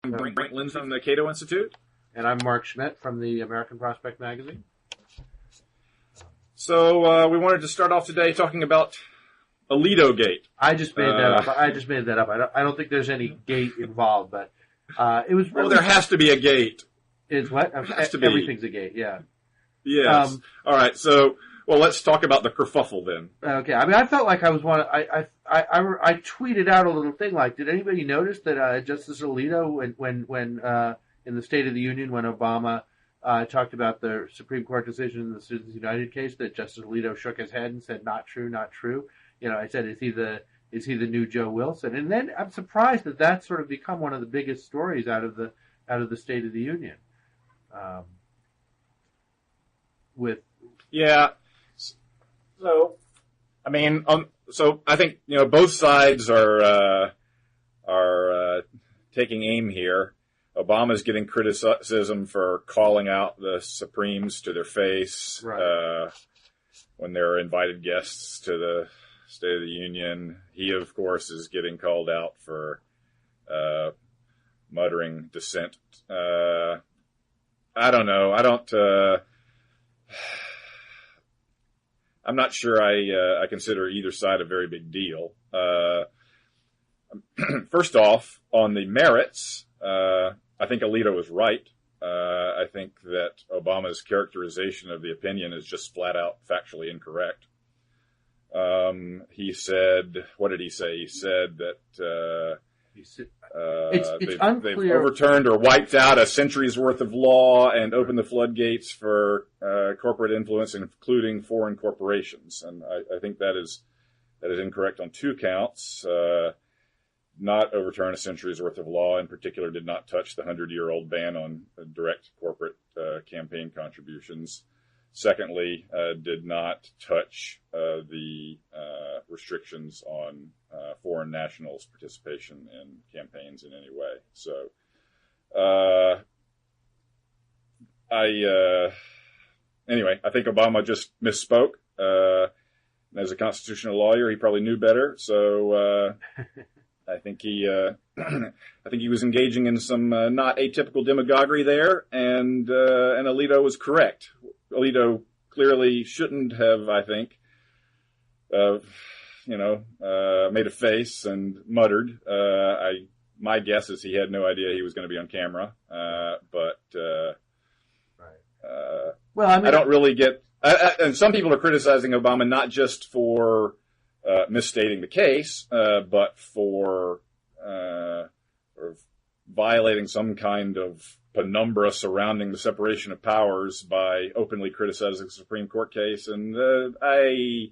I'm Brink Lindsey from the Cato Institute. And I'm Mark Schmitt from the American Prospect magazine. So we wanted to start off today talking about Alito Gate. I just made that up. I don't think there's any gate involved, but it was really... Well, there has to be a gate. It's what? Has to be. Everything's a gate, yeah. Yes. All right, so... Well, let's talk about the kerfuffle then. Okay. I mean, I felt like I tweeted out a little thing like, did anybody notice that Justice Alito, when in the State of the Union, when Obama talked about the Supreme Court decision in the Citizens United case, that Justice Alito shook his head and said, "Not true, not true." You know, I said, "Is he the new Joe Wilson?" And then I'm surprised that that's sort of become one of the biggest stories out of the State of the Union. Yeah. So, I mean, so I think both sides are taking aim here. Obama's getting criticism for calling out the Supremes to their face when they're invited guests to the State of the Union. He, of course, is getting called out for muttering dissent. I don't know. I'm not sure I consider either side a very big deal. First off, on the merits, I think Alito was right. I think that Obama's characterization of the opinion is just flat out factually incorrect. He said, what did he say? He said that they've overturned or wiped out a century's worth of law and opened the floodgates for corporate influence, including foreign corporations. And I think that is incorrect on two counts. Not overturn a century's worth of law, in particular, did not touch the 100-year-old ban on direct corporate campaign contributions. Secondly, did not touch the restrictions on foreign nationals' participation in campaigns in any way. So, anyway, I think Obama just misspoke. As a constitutional lawyer, he probably knew better. So, I think he was engaging in some not atypical demagoguery there, and Alito was correct. Alito clearly shouldn't have, I think, made a face and muttered. My guess is he had no idea he was going to be on camera. Well, I mean, I don't really get. And some people are criticizing Obama not just for misstating the case, but for violating some kind of penumbra surrounding the separation of powers by openly criticizing the Supreme Court case, and I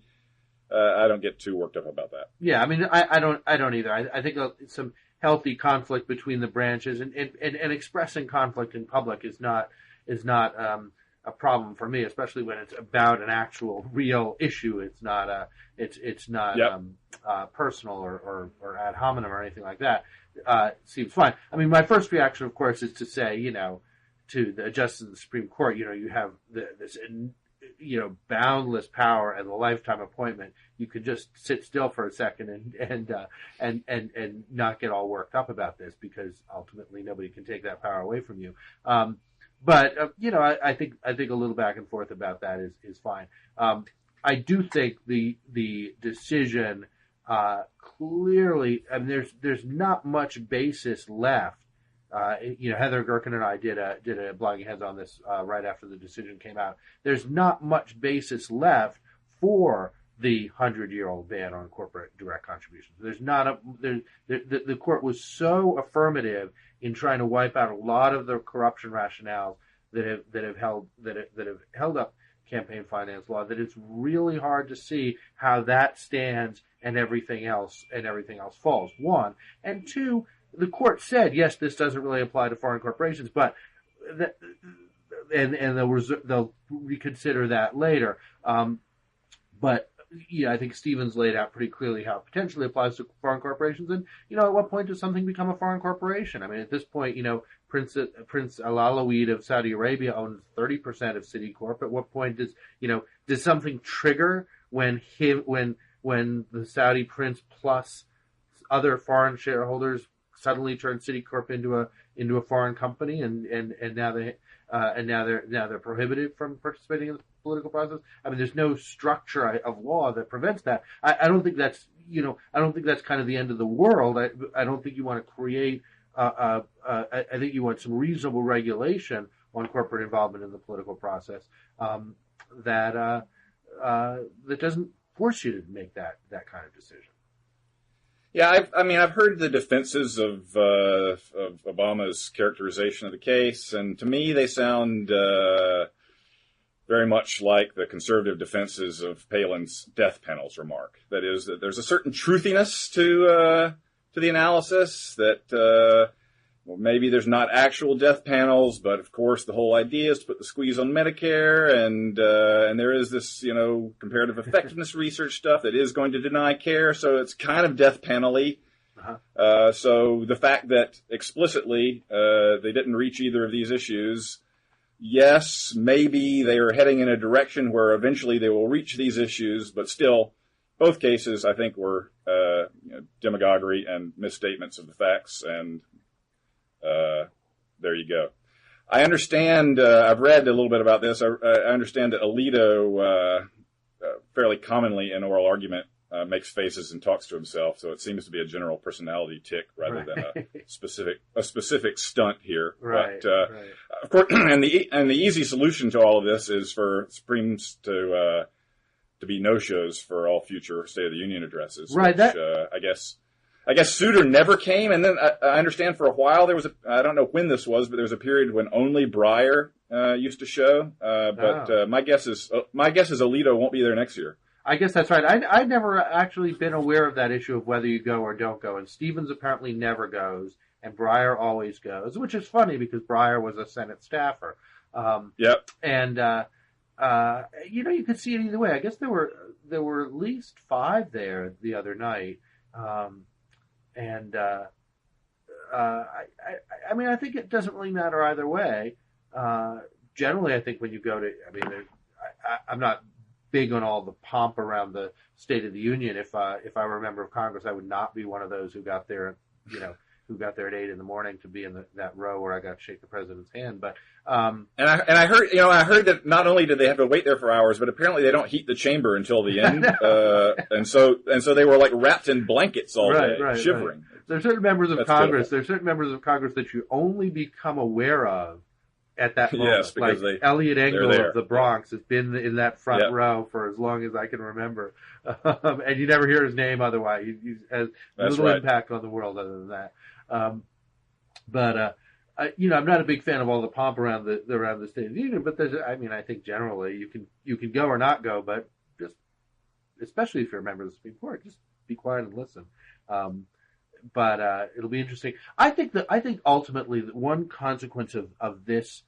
don't get too worked up about that. Yeah, I mean, I don't either. I think some healthy conflict between the branches and expressing conflict in public is not a problem for me, especially when it's about an actual real issue. It's not personal or ad hominem or anything like that. Seems fine. I mean, my first reaction, of course, is to say, to the justice of the Supreme Court, you have this boundless power and the lifetime appointment. You could just sit still for a second and not get all worked up about this, because ultimately nobody can take that power away from you. But I think a little back and forth about that is fine. I do think the decision clearly, I mean, there's not much basis left. Heather Gerken and I did a blogging heads on this right after the decision came out. There's not much basis left for the 100-year-old ban on corporate direct contributions. The court was so affirmative in trying to wipe out a lot of the corruption rationales that have held up campaign finance law, that it's really hard to see how that stands and everything else falls. One, and two, the court said, yes, this doesn't really apply to foreign corporations, but they'll reconsider that later. But I think Stevens laid out pretty clearly how it potentially applies to foreign corporations. And, at what point does something become a foreign corporation? I mean, at this point, Prince Al-Alawid of Saudi Arabia owns 30% of Citicorp. At what point does something trigger when the Saudi prince plus other foreign shareholders suddenly turned Citicorp into a foreign company, and now they're prohibited from participating in the political process. I mean, there's no structure of law that prevents that. I don't think that's kind of the end of the world. I don't think you want to create. I think you want some reasonable regulation on corporate involvement in the political process that doesn't force you to make that kind of decision. Yeah, I've heard the defenses of Obama's characterization of the case, and to me they sound very much like the conservative defenses of Palin's death panels remark. That is, that there's a certain truthiness to the analysis that maybe there's not actual death panels, but of course the whole idea is to put the squeeze on Medicare, and there is this, comparative effectiveness research stuff that is going to deny care, so it's kind of death panel-y. Uh-huh. So the fact that explicitly they didn't reach either of these issues, yes, maybe they are heading in a direction where eventually they will reach these issues, but still, both cases I think were demagoguery and misstatements of the facts, and there you go. I understand, I've read a little bit about this. I understand that Alito fairly commonly in oral argument makes faces and talks to himself, so it seems to be a general personality tick rather than a specific stunt here. Right. But of course, and the easy solution to all of this is for Supremes to be no-shows for all future State of the Union addresses. Right. Which, I guess Souter never came, and then I understand for a while there was I don't know when this was, but there was a period when only Breyer used to show. My guess is Alito won't be there next year. I guess that's right. I'd never actually been aware of that issue of whether you go or don't go, and Stevens apparently never goes, and Breyer always goes, which is funny because Breyer was a Senate staffer. Yep. And you could see it either way. I guess there were at least 5 there the other night. I think it doesn't really matter either way. Generally, I think when you go to, I'm not big on all the pomp around the State of the Union. If I were a member of Congress, I would not be one of those who got there, at 8 in the morning to be in that row where I got to shake the president's hand. But and I heard that not only did they have to wait there for hours, but apparently they don't heat the chamber until the end, and so they were like wrapped in blankets all day, shivering. Right. There are certain members of Congress. There are certain members of Congress that you only become aware of at that moment. Yes, because like Elliot Engel of the Bronx has been in that front row for as long as I can remember, and you never hear his name otherwise. He has little impact on the world other than that. I'm not a big fan of all the pomp around the State of the Union, but I think generally you can go or not go, but just especially if you're a member of the Supreme Court, just be quiet and listen. But it'll be interesting. I think ultimately that one consequence of this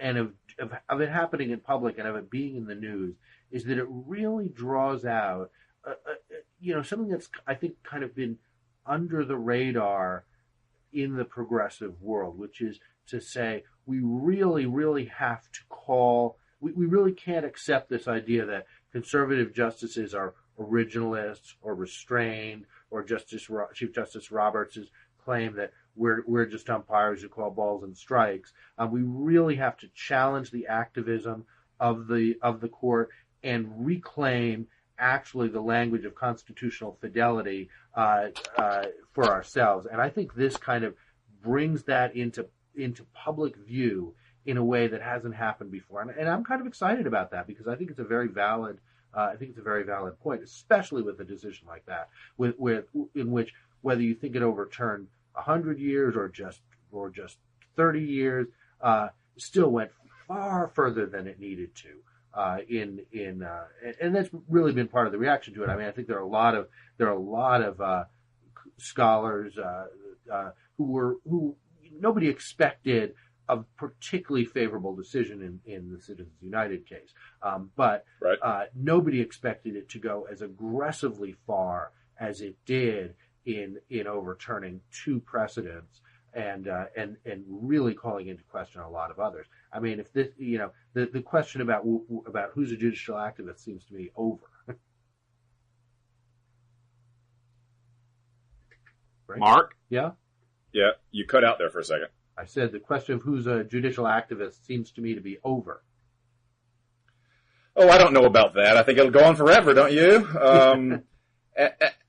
and of it happening in public and of it being in the news is that it really draws out something that's I think kind of been under the radar in the progressive world, which is to say we really, really have to we really can't accept this idea that conservative justices are originalists or restrained, or Chief Justice Roberts' claim that we're just umpires who call balls and strikes. We really have to challenge the activism of the court and reclaim actually the language of constitutional fidelity for ourselves. And I think this kind of brings that into public view in a way that hasn't happened before. And I'm kind of excited about that because I think it's a very valid point, especially with a decision like that, in which whether you think it overturned 100 years or just 30 years, still went far further than it needed to. And that's really been part of the reaction to it. I think there are a lot of scholars who nobody expected a particularly favorable decision in the Citizens United case, but nobody expected it to go as aggressively far as it did in overturning 2 precedents and really calling into question a lot of others. If this, the question about who's a judicial activist seems to me over. right? Mark? Yeah? Yeah, you cut out there for a second. I said the question of who's a judicial activist seems to me to be over. Oh, I don't know about that. I think it'll go on forever, don't you?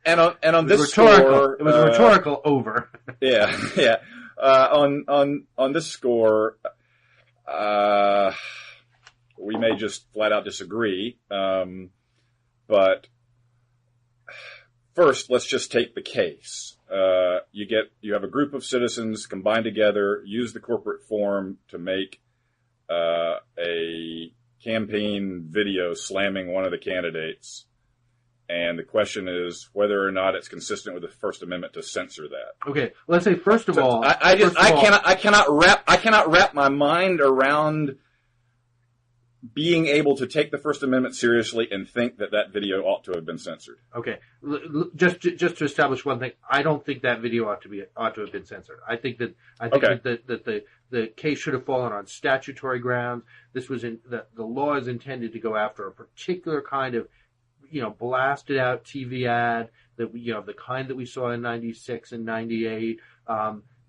And on this score, it was a rhetorical over. Yeah. On this score, we may just flat out disagree. But first, let's just take the case. You have a group of citizens combined together, use the corporate form to make a campaign video slamming one of the candidates. And the question is whether or not it's consistent with the First Amendment to censor that. Okay, let's say first of all, I cannot wrap my mind around being able to take the First Amendment seriously and think that video ought to have been censored. Okay, just to establish one thing, I don't think that video ought to have been censored. I think that the case should have fallen on statutory grounds. This was the law is intended to go after a particular kind of blasted out TV ad that the kind that we saw in 96 and 98.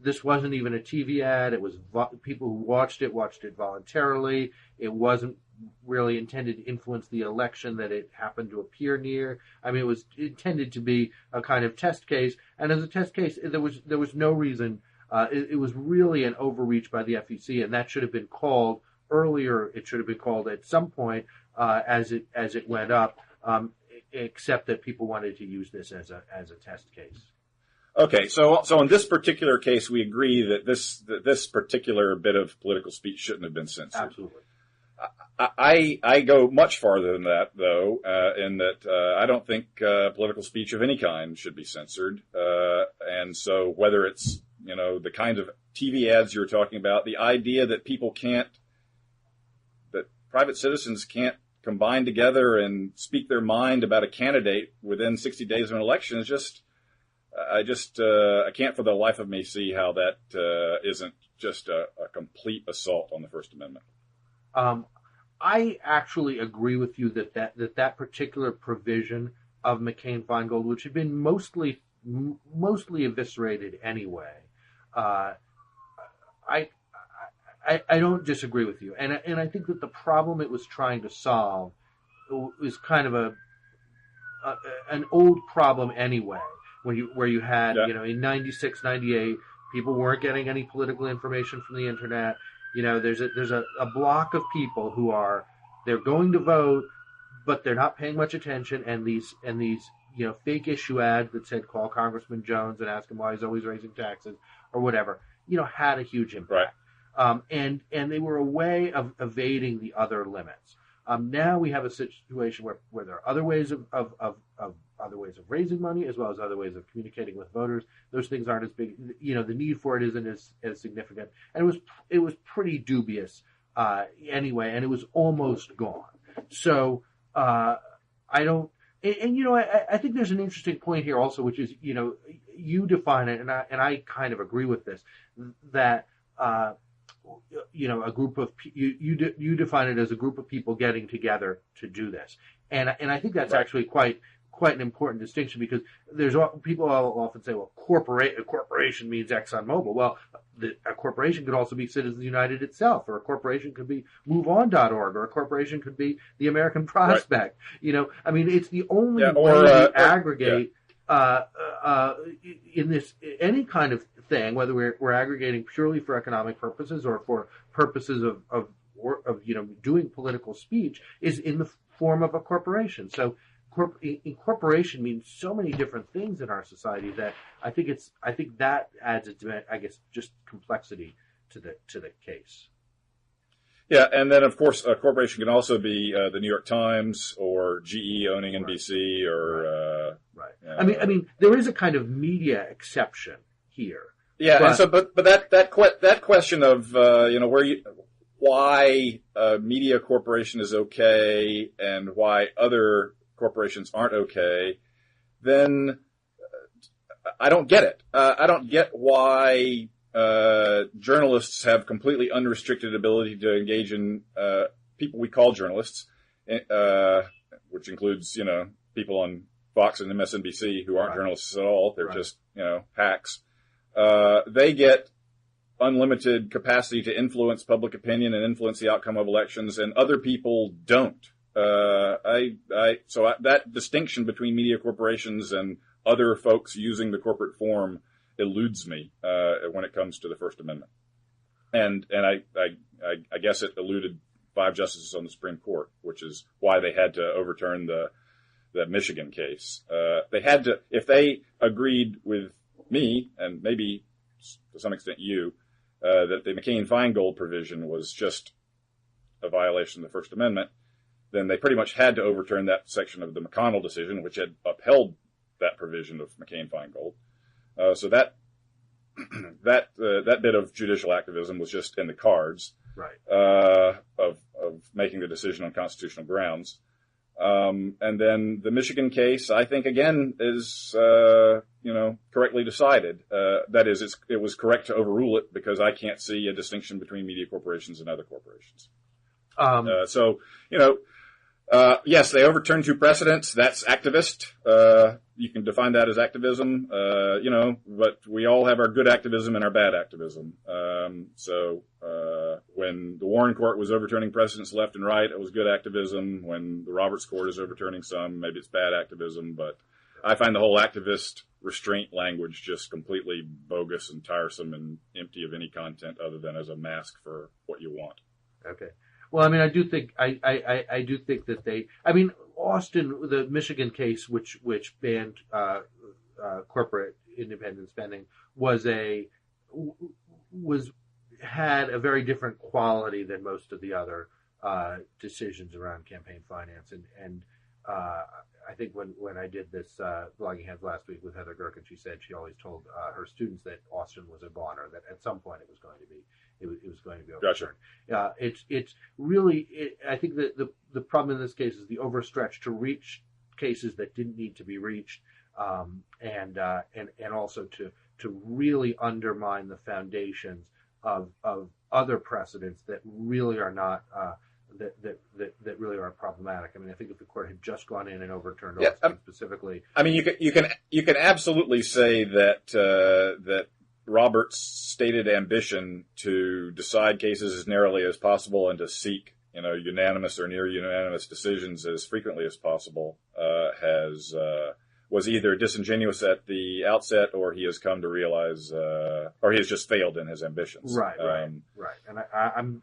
This wasn't even a TV ad. It was people who watched it voluntarily. It wasn't really intended to influence the election that it happened to appear near. I mean, it was intended to be a kind of test case. And as a test case, there was no reason. It was really an overreach by the FEC, and that should have been called earlier. It should have been called at some point as it went up. Except that people wanted to use this as a test case. Okay, so in this particular case, we agree that this particular bit of political speech shouldn't have been censored. Absolutely. I go much farther than that, though, in that I don't think political speech of any kind should be censored. And so whether it's the kinds of TV ads you're talking about, the idea that private citizens can't combine together and speak their mind about a candidate within 60 days of an election is just, I can't for the life of me see how that isn't just a complete assault on the First Amendment. I actually agree with you that particular provision of McCain-Feingold, which had been mostly eviscerated anyway, I don't disagree with you, and I think that the problem it was trying to solve is kind of an old problem anyway. Where you had in 96, 98, people weren't getting any political information from the internet. There's a block of people who they're going to vote, but they're not paying much attention, and these fake issue ads that said call Congressman Jones and ask him why he's always raising taxes or whatever had a huge impact. Right. And they were a way of evading the other limits. Now we have a situation where there are other ways of raising money as well as other ways of communicating with voters. Those things aren't as big. The need for it isn't as significant. And it was pretty dubious anyway, and it was almost gone. So I don't. And I think there's an interesting point here also, which is you define it, and I kind of agree with this, that. A group of you define it as a group of people getting together to do this, and I think that's actually quite an important distinction, because people often say, well, a corporation means ExxonMobil. Well, a corporation could also be Citizens United itself, or a corporation could be MoveOn.org, or a corporation could be the American Prospect. Right. I mean, it's the only way to aggregate. In this any kind of thing, whether we're aggregating purely for economic purposes or for purposes of doing political speech, is in the form of a corporation. So incorporation means so many different things in our society that I think that adds just complexity to the case. Yeah, and then of course a corporation can also be the New York Times or GE owning NBC or right. I mean there is a kind of media exception here. Yeah, but that question of why a media corporation is okay and why other corporations aren't okay, then I don't get it. I don't get why journalists have completely unrestricted ability to engage in people we call journalists, which includes people on Fox and MSNBC, who aren't Right. journalists at all. They're Right. just, hacks. They get unlimited capacity to influence public opinion and influence the outcome of elections, and other people don't. So that distinction between media corporations and other folks using the corporate form eludes me when it comes to the First Amendment, and I guess it eluded 5 justices on the Supreme Court, which is why they had to overturn the Michigan case. They had to, if they agreed with me and maybe to some extent you, that the McCain-Feingold provision was just a violation of the First Amendment, then they pretty much had to overturn that section of the McConnell decision, which had upheld that provision of McCain-Feingold. So that bit of judicial activism was just in the cards, Right. of making the decision on constitutional grounds. And then the Michigan case, I think, again, is, correctly decided. That is, it was correct to overrule it because I can't see a distinction between media corporations and other corporations. Yes, they overturned 2 precedents. That's activist. You can define that as activism, but we all have our good activism and our bad activism. When the Warren Court was overturning precedents left and right, it was good activism. When the Roberts Court is overturning some, maybe it's bad activism. But I find the whole activist restraint language just completely bogus and tiresome and empty of any content other than as a mask for what you want. Okay. Well, I mean, I do think that Austin, the Michigan case, which banned corporate independent spending, had a very different quality than most of the other decisions around campaign finance, and I think when I did this Blogging Heads last week with Heather Gerken, she said she always told her students that Austin was a goner, that at some point it was going to be overturned. Gotcha. It's really, I think that the problem in this case is the overstretch to reach cases that didn't need to be reached, and also to really undermine the foundations of other precedents that really are not that really are problematic. I mean, I think if the court had just gone in and overturned Austin specifically, I mean, you can absolutely say that Roberts' stated ambition to decide cases as narrowly as possible and to seek, unanimous or near unanimous decisions as frequently as possible, was either disingenuous at the outset, or he has come to realize, or he has just failed in his ambitions. Right. And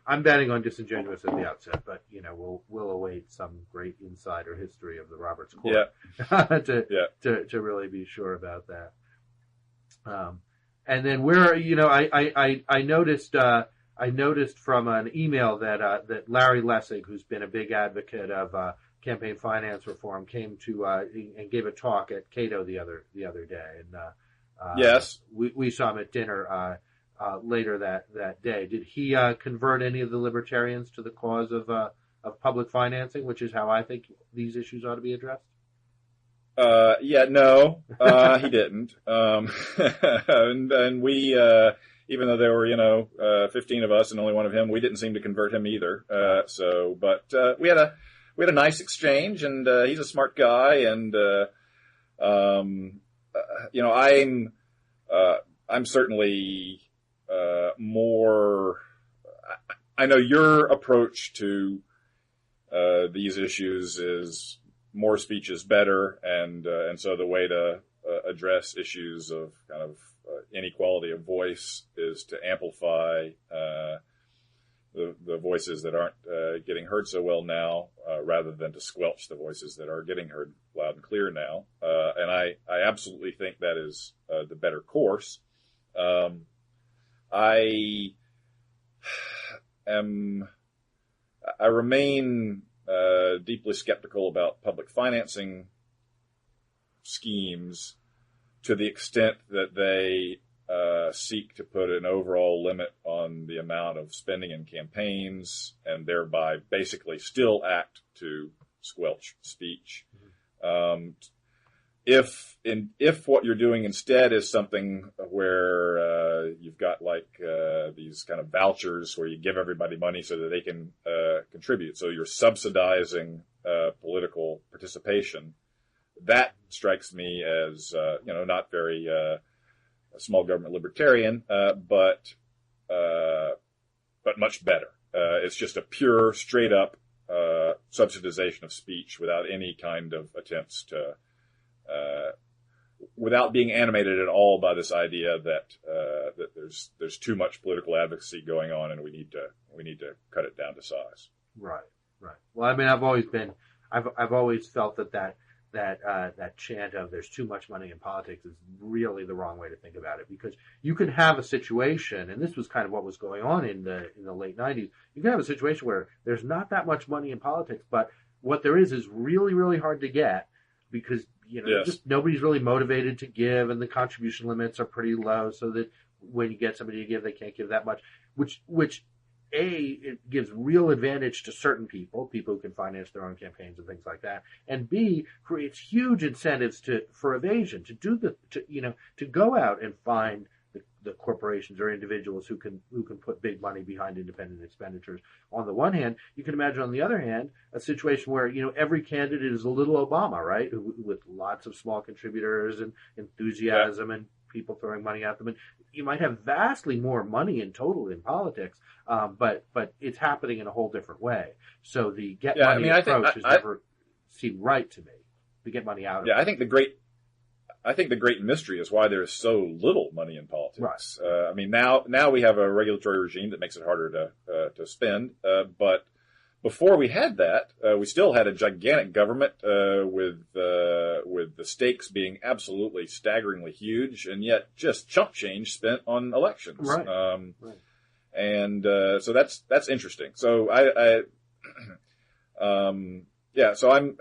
I'm betting on disingenuous at the outset, but we'll await some great insider history of the Roberts Court to really be sure about that. And then I noticed from an email that Larry Lessig, who's been a big advocate of campaign finance reform, came to and gave a talk at Cato the other day, and yes, we saw him at dinner later that day. Did he convert any of the libertarians to the cause of public financing, which is how I think these issues ought to be addressed? No, he didn't. And we, even though there were, 15 of us and only one of him, we didn't seem to convert him either. But we had a nice exchange, and he's a smart guy, and I'm certainly more. I know your approach to these issues is more speech is better, and so the way to address issues of kind of inequality of voice is to amplify the voices that aren't getting heard so well now, rather than to squelch the voices that are getting heard loud and clear now. And I absolutely think that is the better course. I remain deeply skeptical about public financing schemes to the extent that they seek to put an overall limit on the amount of spending in campaigns and thereby basically still act to squelch speech. If what you're doing instead is something where you've got like these kind of vouchers where you give everybody money so that they can contribute, so you're subsidizing political participation, that strikes me as not very small government libertarian, but much better. It's just a pure, straight up subsidization of speech without any kind of attempts to, without being animated at all by this idea that there's too much political advocacy going on and we need to cut it down to size. Right. Well, I mean, I've always felt that chant of "there's too much money in politics" is really the wrong way to think about it, because you can have a situation, and this was kind of what was going on in the late '90s. You can have a situation where there's not that much money in politics, but what there is really, really hard to get, because Yes. just nobody's really motivated to give, and the contribution limits are pretty low, so that when you get somebody to give, they can't give that much, which it gives real advantage to certain people who can finance their own campaigns and things like that, and B, creates huge incentives for evasion, to go out and find the corporations or individuals who can put big money behind independent expenditures. On the one hand, you can imagine on the other hand a situation where every candidate is a little Obama, right, with lots of small contributors and enthusiasm and people throwing money at them, and you might have vastly more money in total in politics, but it's happening in a whole different way. So the get money approach has never seemed right to me. To get money out of it. I think the great mystery is why there is so little money in politics. Right. I mean, now we have a regulatory regime that makes it harder to spend, but before we had that, we still had a gigantic government with the stakes being absolutely staggeringly huge, and yet just chump change spent on elections. Right. Right. And so that's interesting. So so I'm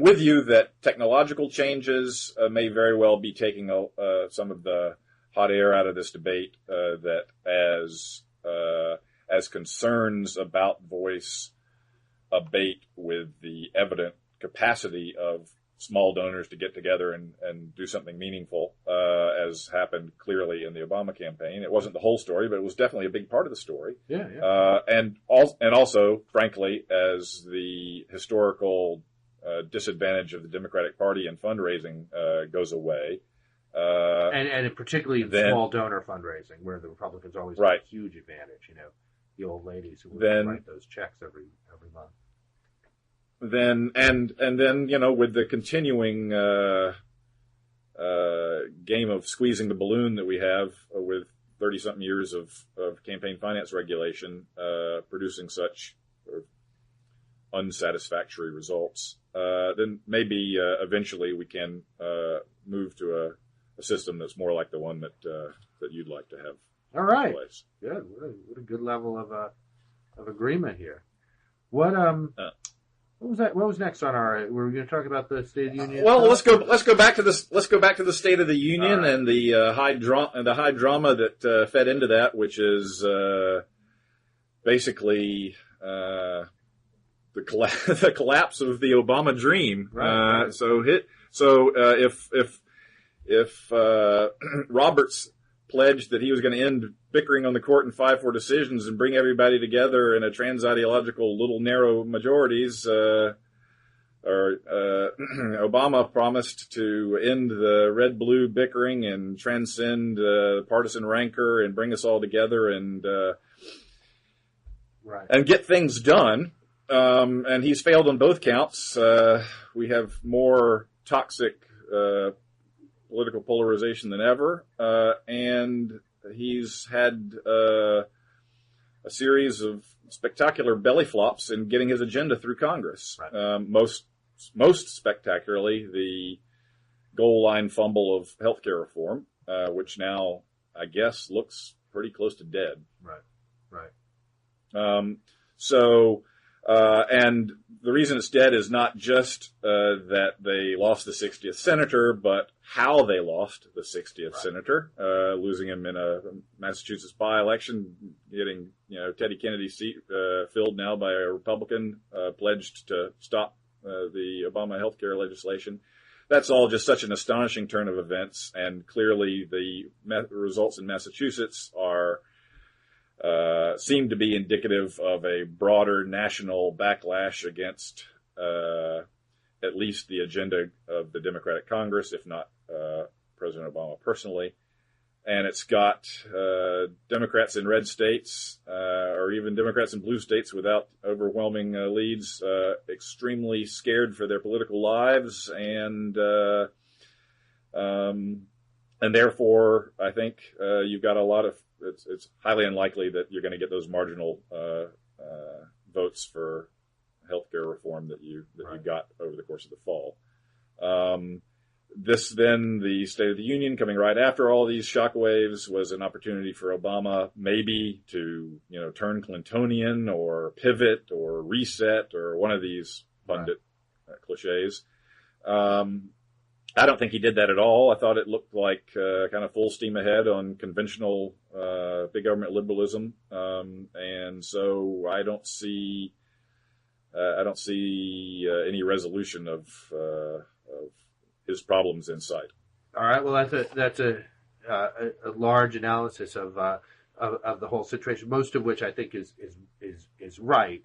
with you that technological changes may very well be taking some of the hot air out of this debate. That as concerns about voice abate with the evident capacity of small donors to get together and do something meaningful, as happened clearly in the Obama campaign. It wasn't the whole story, but it was definitely a big part of the story. Yeah. And also, frankly, as the historical disadvantage of the Democratic Party in fundraising goes away. And particularly in small donor fundraising, where the Republicans always have a huge advantage, the old ladies who would write those checks every month. Then with the continuing game of squeezing the balloon that we have with 30-something years of campaign finance regulation producing such unsatisfactory results, then maybe eventually we can move to a system that's more like the one that you'd like to have. All right. In place. Good. What a good level of agreement here. What was that? What was next on our? Were we going to talk about the State of the Union? Well, let's go back to this. Let's go back to the State of the Union and the high drama that fed into that, which is basically the collapse of the Obama dream. Right. If Roberts pledged that he was going to end bickering on the court in 5-4 decisions and bring everybody together in a trans-ideological little narrow majorities, Obama promised to end the red-blue bickering and transcend partisan rancor and bring us all together and get things done. And he's failed on both counts. We have more toxic political polarization than ever, and he's had a series of spectacular belly flops in getting his agenda through Congress. Right. Most spectacularly, the goal line fumble of healthcare reform, which now I guess looks pretty close to dead. Right. And the reason it's dead is not just that they lost the 60th senator, but how they lost the 60th senator, losing him in a Massachusetts by-election, getting Teddy Kennedy's seat filled now by a Republican pledged to stop the Obama healthcare legislation. That's all just such an astonishing turn of events, and clearly the results in Massachusetts seem to be indicative of a broader national backlash against at least the agenda of the Democratic Congress, if not President Obama personally. And it's got Democrats in red states, or even Democrats in blue states without overwhelming leads, extremely scared for their political lives, and therefore, I think you've got a lot of. It's highly unlikely that you're going to get those marginal votes for healthcare reform that you got over the course of the fall. This then, the State of the Union coming right after all these shockwaves, was an opportunity for Obama maybe to, turn Clintonian or pivot or reset or one of these pundit cliches. I don't think he did that at all. I thought it looked like kind of full steam ahead on conventional big government liberalism, and so I don't see any resolution of his problems in sight. All right. Well, that's a large analysis of the whole situation, most of which I think is right.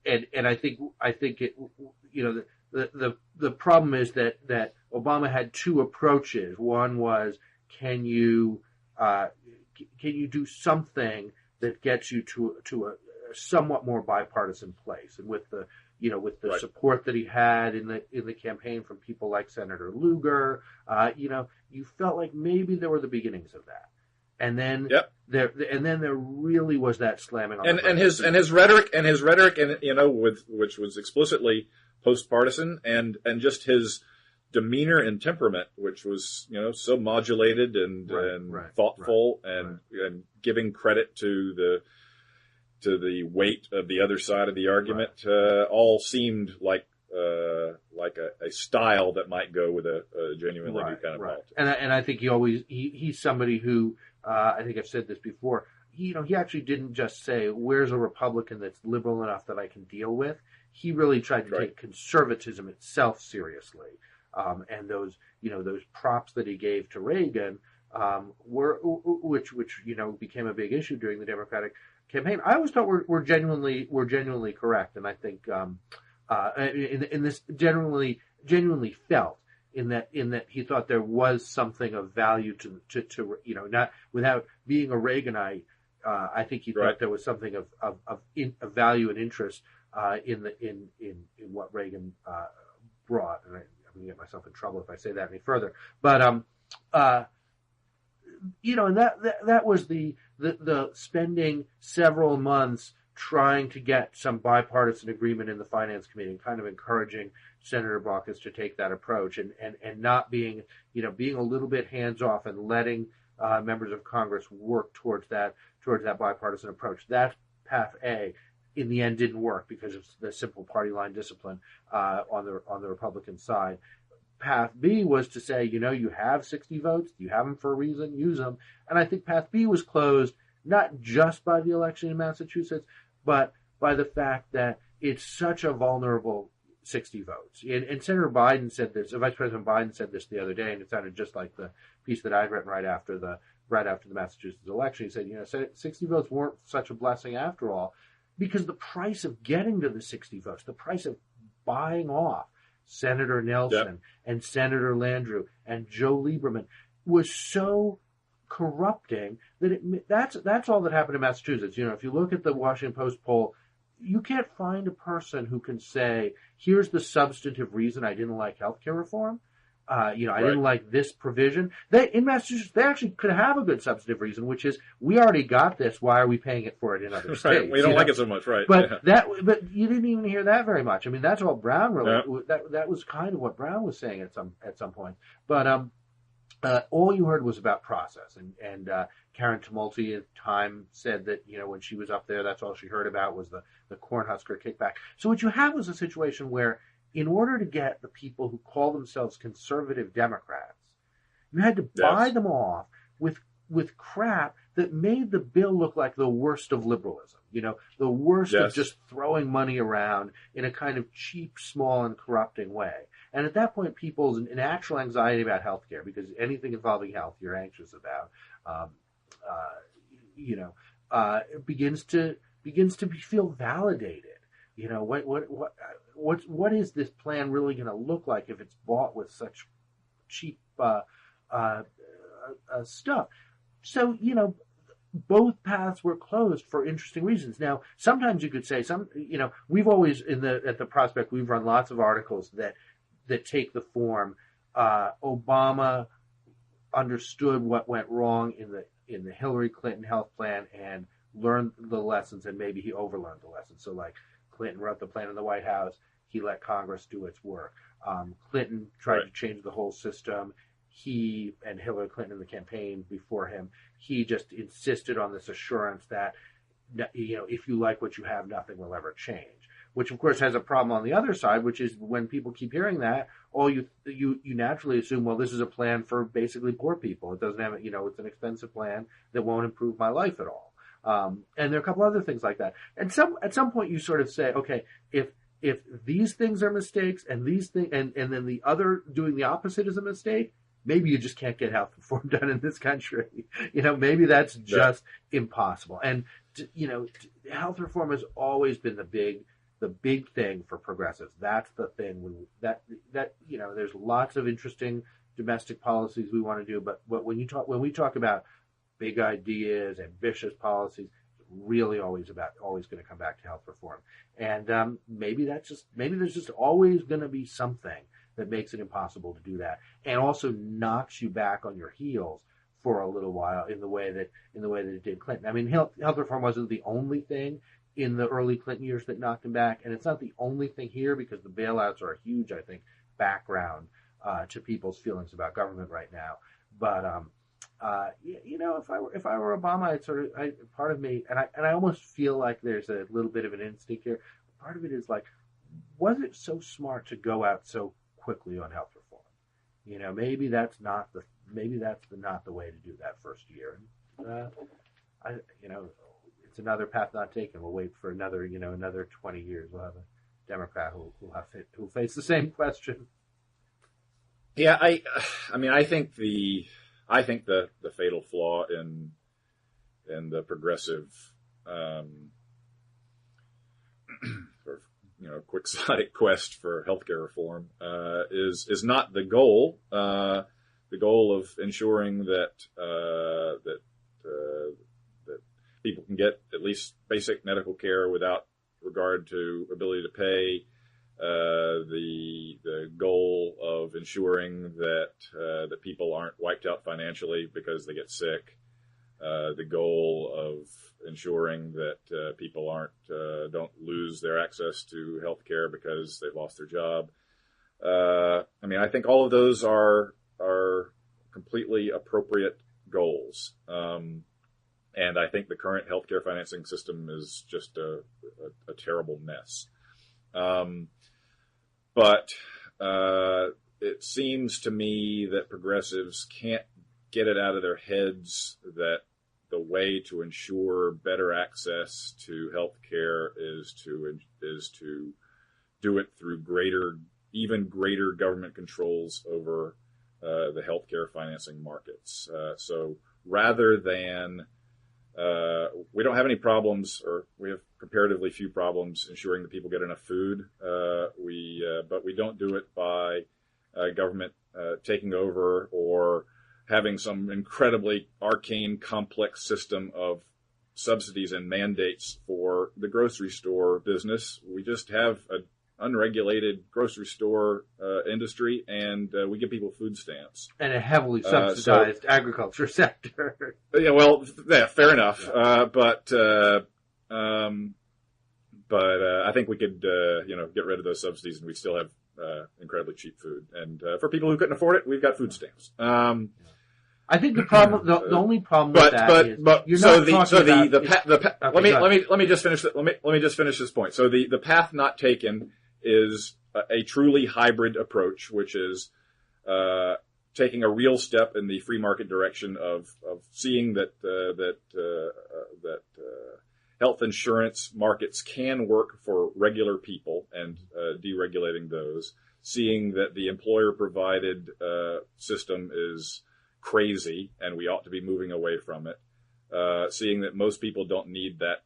And I think it, the problem is that Obama had two approaches. One was, can you do something that gets you to a somewhat more bipartisan place, and with the Right. support that he had in the campaign from people like Senator Lugar, you felt like maybe there were the beginnings of that, and then there really was that slamming on and his rhetoric which was explicitly post-partisan, and just his demeanor and temperament, which was so modulated and thoughtful, and giving credit to the weight of the other side of the argument, all seemed like a style that might go with a genuinely new kind of politics. And I think he's somebody who, I think I've said this before, he actually didn't just say, where's a Republican that's liberal enough that I can deal with. He really tried to take conservatism itself seriously. And those props that he gave to Reagan, which became a big issue during the Democratic campaign, I always thought were genuinely correct, and I think in this genuinely felt in that he thought there was something of value to not without being a Reaganite. I think he thought there was something of value and interest in what Reagan brought, and I'm going to get myself in trouble if I say that any further. But and that was the spending several months trying to get some bipartisan agreement in the Finance Committee, and kind of encouraging Senator Baucus to take that approach, and not being a little bit hands off, and letting members of Congress work towards that bipartisan approach. That's path A. In the end, didn't work because of the simple party line discipline on the Republican side. Path B was to say, you have 60 votes, you have them for a reason, use them. And I think Path B was closed not just by the election in Massachusetts, but by the fact that it's such a vulnerable 60 votes. And Senator Biden said this, Vice President Biden said this the other day, and it sounded just like the piece that I'd written right after the Massachusetts election. He said, 60 votes weren't such a blessing after all, because the price of getting to the 60 votes, the price of buying off Senator Nelson and Senator Landrieu and Joe Lieberman was so corrupting that that's all that happened in Massachusetts. If you look at the Washington Post poll, you can't find a person who can say, here's the substantive reason I didn't like healthcare reform. I didn't like this provision. In Massachusetts, they actually could have a good substantive reason, which is, we already got this. Why are we paying it for it in other states? We don't like it so much, right? But you didn't even hear that very much. I mean, that's all Brown really. That was kind of what Brown was saying at some point. But all you heard was about process, and Karen Tumulty at the time said that when she was up there, that's all she heard about was the Cornhusker kickback. So what you have was a situation where, in order to get the people who call themselves conservative Democrats, you had to buy them off with crap that made the bill look like the worst of liberalism. The worst of just throwing money around in a kind of cheap, small, and corrupting way. And at that point, people's an actual anxiety about healthcare, because anything involving health you're anxious about, begins to feel validated. what is this plan really going to look like if it's bought with such cheap stuff? So, both paths were closed for interesting reasons. Now, sometimes you could say we've always at the Prospect, we've run lots of articles that take the form, Obama understood what went wrong in the Hillary Clinton health plan and learned the lessons, and maybe he overlearned the lessons. So like Clinton wrote the plan in the White House, he let Congress do its work. Clinton tried to change the whole system. He and Hillary Clinton in the campaign before him, he just insisted on this assurance that, if you like what you have, nothing will ever change. Which, of course, has a problem on the other side, which is when people keep hearing that, you naturally assume, well, this is a plan for basically poor people. It doesn't have, it's an expensive plan that won't improve my life at all. And there are a couple other things like that. And at some point, you sort of say, okay, if these things are mistakes and these things, and then the other doing the opposite is a mistake, maybe you just can't get health reform done in this country. Maybe that's just impossible. And health reform has always been the big thing for progressives. That's the thing that there's lots of interesting domestic policies we want to do, but when we talk about big ideas, ambitious policies, it's really always going to come back to health reform. And maybe there's just always going to be something that makes it impossible to do that, and also knocks you back on your heels for a little while in the way that it did Clinton. I mean, health reform wasn't the only thing in the early Clinton years that knocked him back, and it's not the only thing here because the bailouts are a huge, I think, background to people's feelings about government right now. But if I were Obama, part of me, and I almost feel like there's a little bit of an instinct here. Part of it is like, was it so smart to go out so quickly on health reform? Maybe that's not the way to do that first year. And, it's another path not taken. We'll wait for another 20 years. We'll have a Democrat who'll face the same question. Yeah, I think the fatal flaw in the progressive quixotic quest for healthcare reform is not the goal. The goal of ensuring that people can get at least basic medical care without regard to ability to pay. The goal of ensuring that people aren't wiped out financially because they get sick. The goal of ensuring that people don't lose their access to health care because they've lost their job. I think all of those are completely appropriate goals. And I think the current healthcare financing system is just a terrible mess. But it seems to me that progressives can't get it out of their heads that the way to ensure better access to health care is to do it through even greater government controls over the healthcare financing markets. So rather than we don't have any problems, or we have comparatively few problems ensuring that people get enough food. But we don't do it by government taking over or having some incredibly arcane, complex system of subsidies and mandates for the grocery store business. We just have an unregulated grocery store industry, and we give people food stamps. And a heavily subsidized agriculture sector. Yeah, well, fair enough. But I think we could, get rid of those subsidies, and we'd still have incredibly cheap food. And for people who couldn't afford it, we've got food stamps. I think the problem, the only problem with that is you're not talking about. Let me just finish. Let me just finish this point. So the path not taken is a truly hybrid approach, which is taking a real step in the free market direction of seeing that health insurance markets can work for regular people and deregulating those, seeing that the employer provided system is crazy and we ought to be moving away from it, seeing that most people don't need that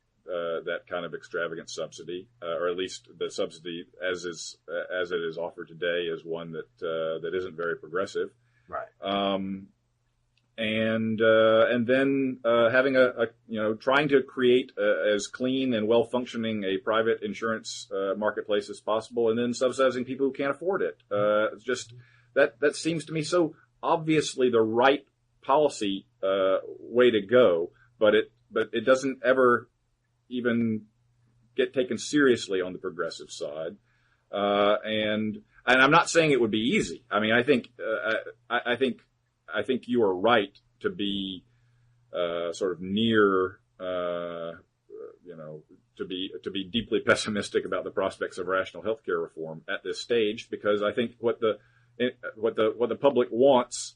that kind of extravagant subsidy, or at least the subsidy as it is offered today is one that isn't very progressive. Right. And then having trying to create as clean and well functioning a private insurance marketplace as possible, and then subsidizing people who can't afford it. It's just that seems to me so obviously the right policy way to go, but it doesn't ever even get taken seriously on the progressive side. And I'm not saying it would be easy. I mean, I think you are right to be sort of near, to be deeply pessimistic about the prospects of rational healthcare reform at this stage, because I think what the public wants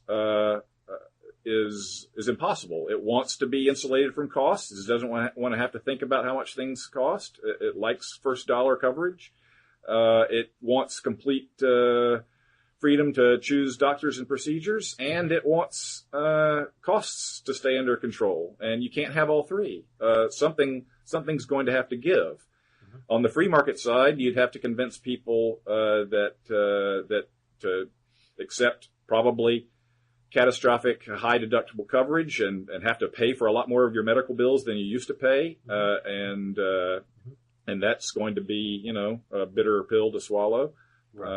is impossible. It wants to be insulated from costs. It doesn't want to have to think about how much things cost. It likes first dollar coverage. It wants complete freedom to choose doctors and procedures, and it wants costs to stay under control. And you can't have all three. Something's going to have to give. Mm-hmm. On the free market side, you'd have to convince people that to accept probably catastrophic high deductible coverage and have to pay for a lot more of your medical bills than you used to pay, and that's going to be a bitter pill to swallow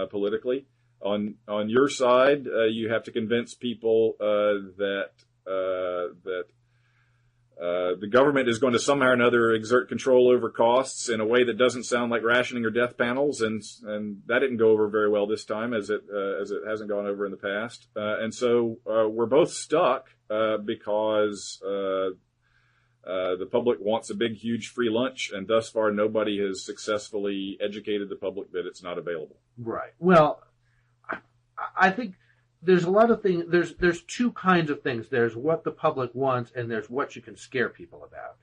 politically. On your side, you have to convince people that the government is going to somehow or another exert control over costs in a way that doesn't sound like rationing or death panels, and that didn't go over very well this time, as it hasn't gone over in the past. And so we're both stuck because the public wants a big, huge free lunch, and thus far nobody has successfully educated the public that it's not available. Right. Well, I think there's a lot of things. There's two kinds of things. There's what the public wants, and there's what you can scare people about.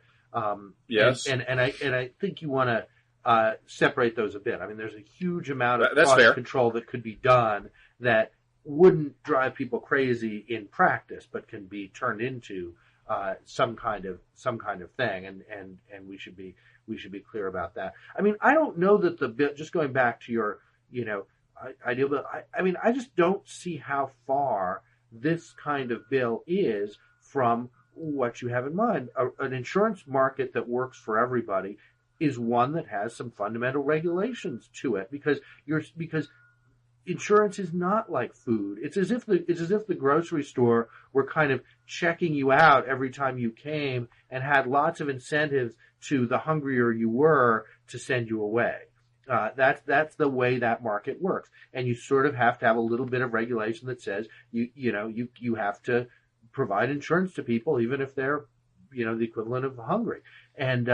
Yes. And I think you want to separate those a bit. I mean, there's a huge amount of That's cost fair. control that could be done that wouldn't drive people crazy in practice, but can be turned into some kind of thing. And we should be clear about that. I mean, I don't know that the bill. Just going back to your ideal bill. I mean, I just don't see how far this kind of bill is from what you have in mind. An insurance market that works for everybody is one that has some fundamental regulations to it, because insurance is not like food. It's as if the grocery store were kind of checking you out every time you came and had lots of incentives to the hungrier you were to send you away. That's the way that market works, and you sort of have to have a little bit of regulation that says you have to provide insurance to people even if they're the equivalent of hungry, and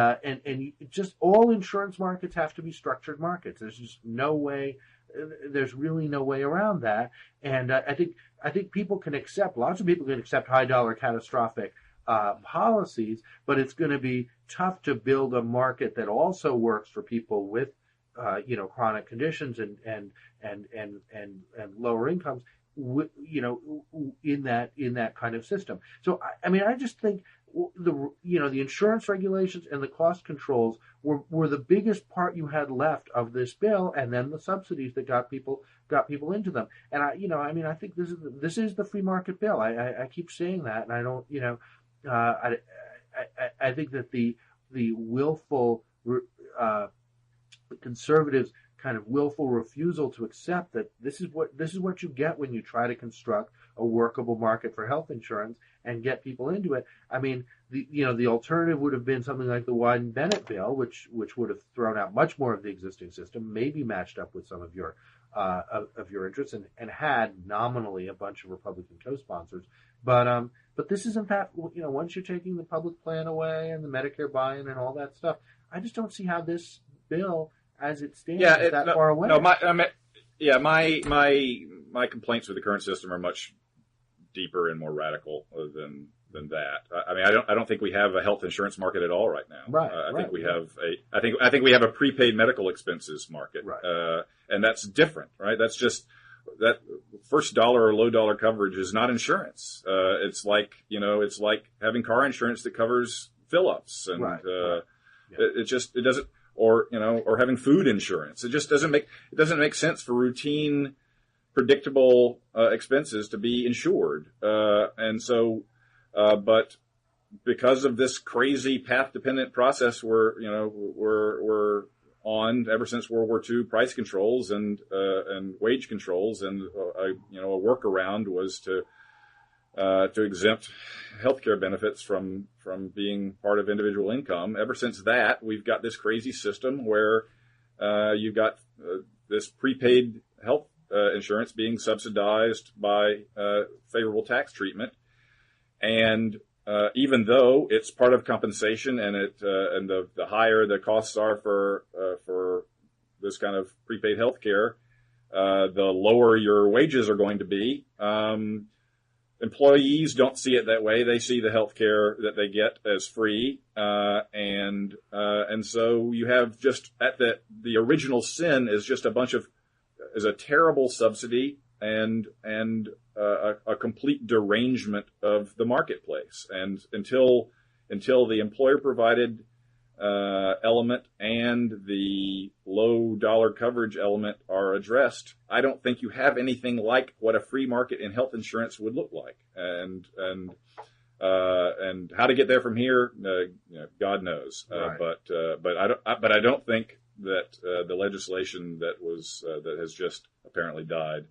just all insurance markets have to be structured markets. There's just no way. There's really no way around that, and I think people can accept. Lots of people can accept high dollar catastrophic policies, but it's going to be tough to build a market that also works for people with chronic conditions and lower incomes, in that kind of system. So I mean, I just think the insurance regulations and the cost controls were the biggest part you had left of this bill, and then the subsidies that got people into them. And I think this is the free market bill. I keep saying that, and I don't, I think that the willful the conservatives' kind of willful refusal to accept that this is what you get when you try to construct a workable market for health insurance and get people into it. I mean, the alternative would have been something like the Wyden-Bennett bill, which would have thrown out much more of the existing system, maybe matched up with some of your interests, and had nominally a bunch of Republican co-sponsors. But this is in fact, once you're taking the public plan away and the Medicare buy-in and all that stuff, I just don't see how this bill, as it stands, is that far away. No, my complaints with the current system are much deeper and more radical than that. I mean, I don't think we have a health insurance market at all right now. Right. I think we have a prepaid medical expenses market. Right. And that's different, right? That's just that first dollar or low dollar coverage is not insurance. It's like having car insurance that covers fill-ups and right. Yeah. It doesn't, or having food insurance. It just doesn't make sense for routine, predictable expenses to be insured. But because of this crazy path-dependent process we're on ever since World War II, price controls and wage controls, and a workaround was to exempt healthcare benefits from being part of individual income. Ever since that, we've got this crazy system where you've got this prepaid health insurance being subsidized by favorable tax treatment, and even though it's part of compensation, and the higher the costs are for this kind of prepaid health care, the lower your wages are going to be. Employees don't see it that way. They see the health care that they get as free, and so you have just at the original sin is just is a terrible subsidy and a complete derangement of the marketplace. And until the employer provided element and the low dollar coverage element are addressed, I don't think you have anything like what a free market in health insurance would look like. And how to get there from here, God knows. Right. But I don't think that the legislation that has just apparently died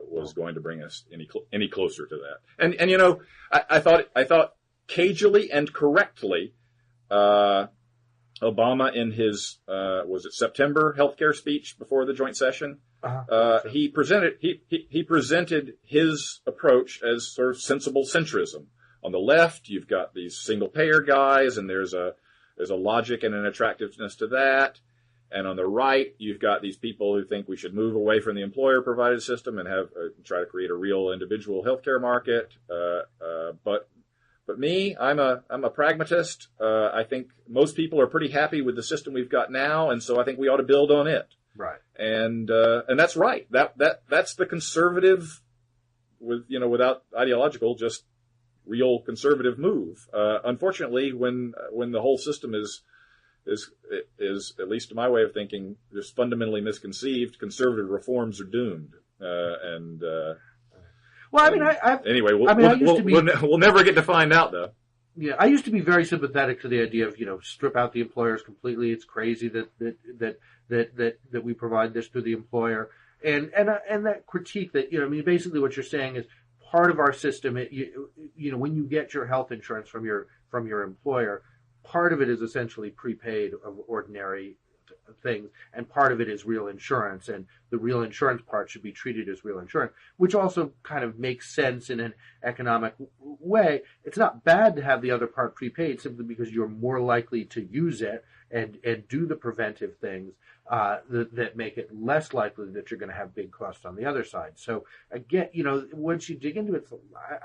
was going to bring us any closer to that. And I thought cagily and correctly, Obama in his was it September healthcare speech before the joint session, he presented his approach as sort of sensible centrism. On the left, you've got these single payer guys, and there's a logic and an attractiveness to that. And on the right, you've got these people who think we should move away from the employer-provided system and have try to create a real individual healthcare market. But me, I'm a pragmatist. I think most people are pretty happy with the system we've got now, and so I think we ought to build on it. Right. And that's right. That's the conservative, without ideological, just real conservative move. Unfortunately, when the whole system is at least to my way of thinking, just fundamentally misconceived, conservative reforms are doomed. Anyway, we'll never get to find out, though. Yeah, I used to be very sympathetic to the idea of strip out the employers completely. It's crazy that we provide this through the employer, and that critique that basically what you're saying is part of our system. When you get your health insurance from your employer, part of it is essentially prepaid of ordinary things, and part of it is real insurance, and the real insurance part should be treated as real insurance, which also kind of makes sense in an economic way. It's not bad to have the other part prepaid simply because you're more likely to use it and do the preventive things that make it less likely that you're going to have big costs on the other side. So again, once you dig into it,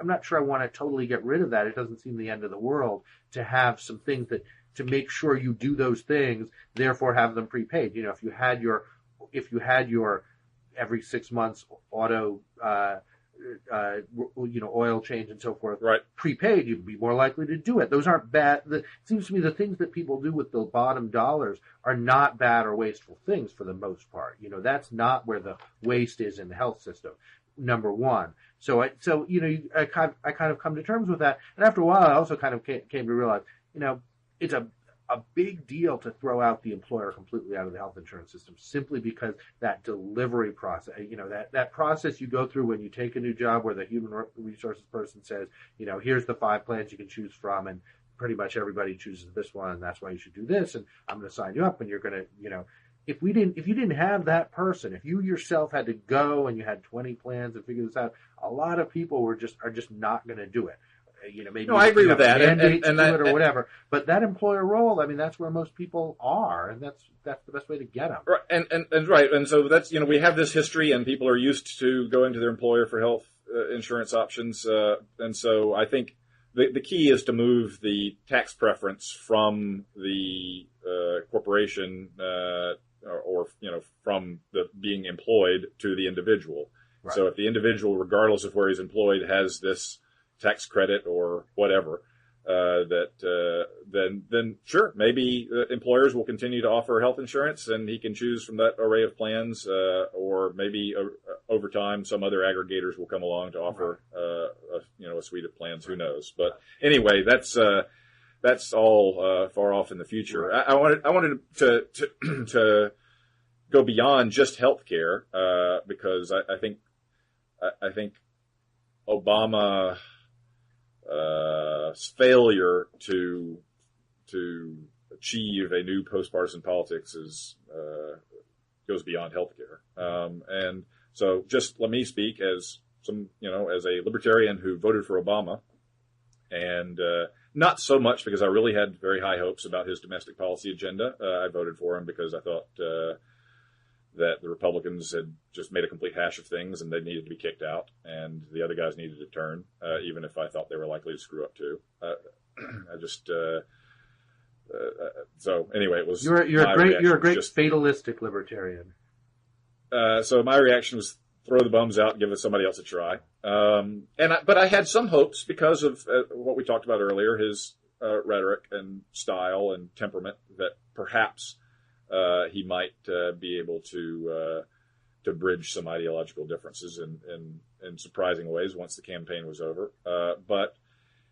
I'm not sure I want to totally get rid of that. It doesn't seem the end of the world to have some things to make sure you do those things, therefore have them prepaid. If you had your every 6 months auto oil change and so forth, right, prepaid, you'd be more likely to do it. Those aren't bad. It seems to me the things that people do with the bottom dollars are not bad or wasteful things for the most part. That's not where the waste is in the health system. Number one. So I kind of come to terms with that. And after a while, I also kind of came to realize, it's a big deal to throw out the employer completely out of the health insurance system simply because that delivery process, that process you go through when you take a new job where the human resources person says, here's the 5 plans you can choose from, and pretty much everybody chooses this one, and that's why you should do this, and I'm going to sign you up, and you're going to, if you didn't have that person, if you yourself had to go and you had 20 plans and figure this out, a lot of people are just not going to do it. Maybe I agree with that, and that, or whatever. But that employer role, that's where most people are, and that's the best way to get them. Right, and right, and so that's we have this history, and people are used to going to their employer for health insurance options, and so I think the key is to move the tax preference from the corporation or from the being employed to the individual. Right. So if the individual, regardless of where he's employed, has this tax credit or whatever, then sure, maybe employers will continue to offer health insurance, and he can choose from that array of plans, or maybe over time some other aggregators will come along to offer a suite of plans. Who knows? But anyway, that's all far off in the future. Right. I wanted to go beyond just healthcare, because I think Obama failure to achieve a new post-partisan politics goes beyond healthcare. And so just let me speak as as a libertarian who voted for Obama, and not so much because I really had very high hopes about his domestic policy agenda. I voted for him because I thought that the Republicans had just made a complete hash of things and they needed to be kicked out, and the other guys needed to turn, even if I thought they were likely to screw up too. So anyway, it was you're a great fatalistic libertarian. So my reaction was throw the bums out and give somebody else a try. But I had some hopes because of what we talked about earlier, his rhetoric and style and temperament, that perhaps he might be able to bridge some ideological differences in surprising ways once the campaign was over. But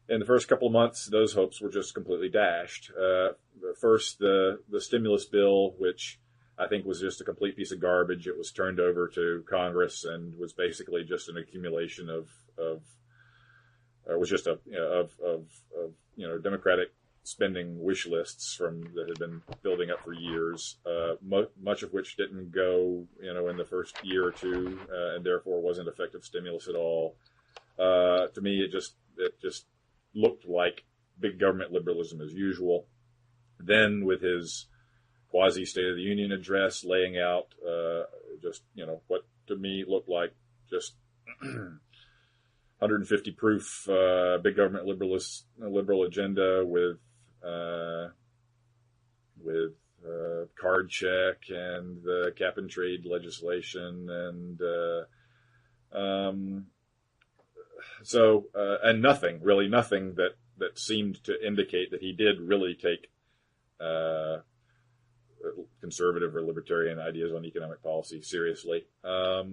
in the first couple of months, those hopes were just completely dashed. First, the stimulus bill, which I think was just a complete piece of garbage. It was turned over to Congress and was basically just an accumulation of Democratic spending wish lists that had been building up for years, much of which didn't go, in the first year or two, and therefore wasn't effective stimulus at all. To me, it just looked like big government liberalism as usual. Then with his quasi State of the Union address, laying out what to me looked like just 150 proof big government liberal agenda with card check and the cap and trade legislation and nothing that seemed to indicate that he did really take conservative or libertarian ideas on economic policy seriously. So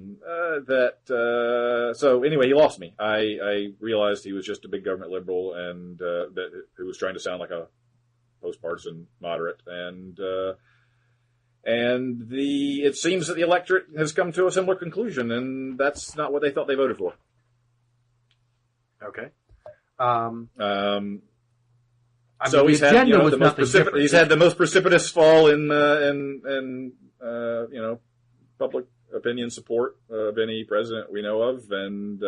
anyway, he lost me. I realized he was just a big government liberal and who was trying to sound like a post-partisan moderate. And it seems that the electorate has come to a similar conclusion, and that's not what they thought they voted for. Okay. So he's had the most precipitous fall in public opinion support of any president we know of, and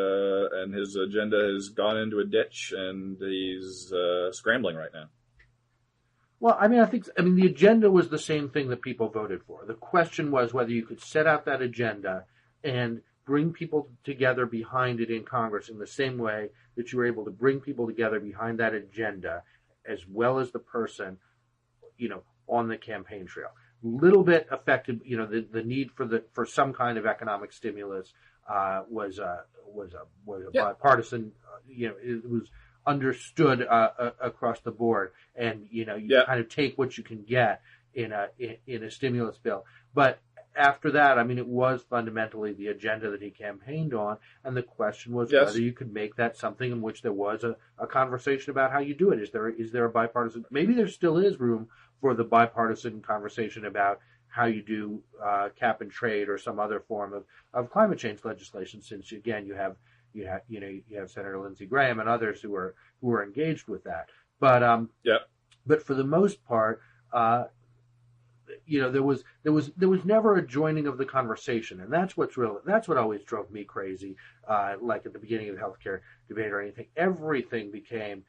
his agenda has gone into a ditch, and he's scrambling right now. Well, I think the agenda was the same thing that people voted for. The question was whether you could set out that agenda and bring people together behind it in Congress in the same way that you were able to bring people together behind that agenda, as well as the person, on the campaign trail. Little bit affected, the need for some kind of economic stimulus was a bipartisan. It was understood across the board, and you kind of take what you can get in a stimulus bill. But after that, it was fundamentally the agenda that he campaigned on, and the question was whether you could make that something in which there was a conversation about how you do it. Is there a bipartisan? Maybe there still is room for the bipartisan conversation about how you do cap and trade or some other form of climate change legislation. Since again, you have Senator Lindsey Graham and others who are engaged with that. But for the most part, there was never a joining of the conversation, and that's what always drove me crazy. Like at the beginning of the healthcare debate or anything, everything became